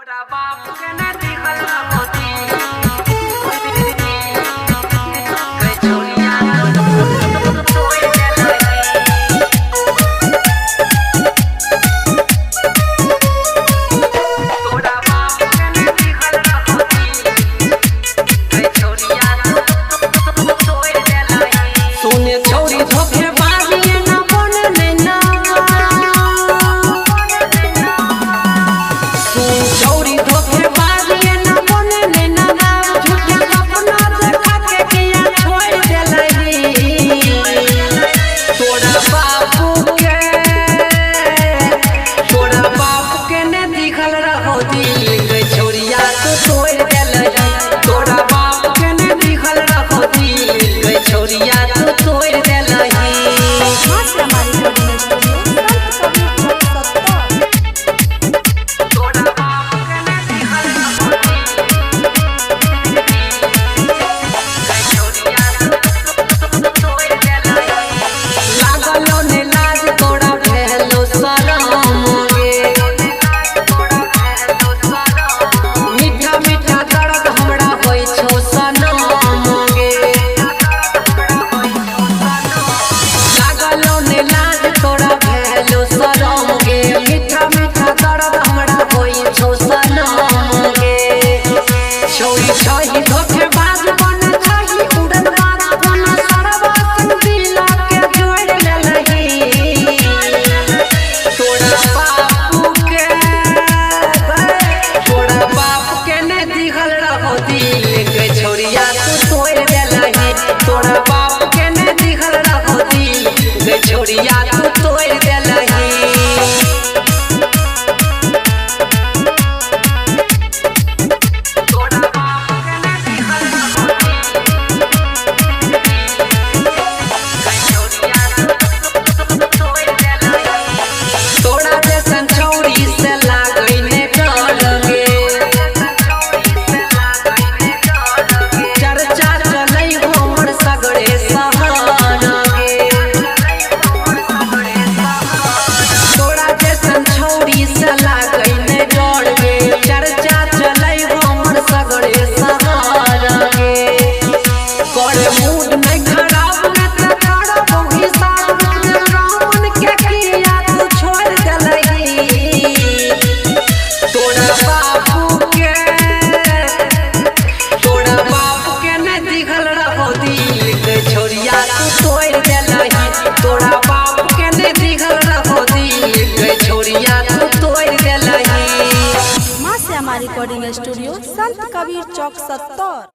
तोरा बाप के न दिखल होती कचौनिया तोड़ देलही तोरा बाप के न दिखल होती कचौनिया तोड़ देलही सोने छोरी धोखे बाजिए ना बनले ना छोरी धोखे बाजिए ना बनले ना झूठे सपना देखा के किया छोड़ देलही तोरा बाप के ने दिखल रहो दिल के छोरिया तू तोड़ देलही तोरा बाप के ने दिखल रहो दिल के छोरिया तू तोड़ देलही तोरा बाप के न दिखल होती कचौनिया तोड़ देलही लागलो ने लाज तोरा भेलो शरम गे मीठा मीठा दर्द हमरा होई छो सनम गे लागलो ने लाज तोरा भेलो शरम गे मीठा मीठा दर्द हमरा होई छो सनम गे छोरी छही धोखे बाज बन छही उड़न बाज बन सरवा दिला के जोड़ लेलही तोरा बाप के ने दिखल रहो दिल के छोरिया तू तोड़ देलही तोरा बाप के ने दिखल रहो दिल के छोरिया तू तोड़ देलही तोरा बाप के न दिखल होती कचौनिया तोड़ देलही तोरा जैसन छौरी से लागई ने डर गे चर्चा चलै हमर सगरे सहर गे तोरा जैसन छौरी से लागई ने डर गे चर्चा चलै हमर सगरे सहर गे कर मूड नहीं खराब न त करब हिसाब रामन के किया तू छोड़ देलही तोरा बाप के ने दिखल रहो दिल के छोरिया तू तोड़ देलही तोरा बाप के ने दिखल रहो दिल के छोरिया तू तोड़ देलही। माँ श्यामा रिकॉर्डिंग स्टूडियो संत कबीर चौक 70।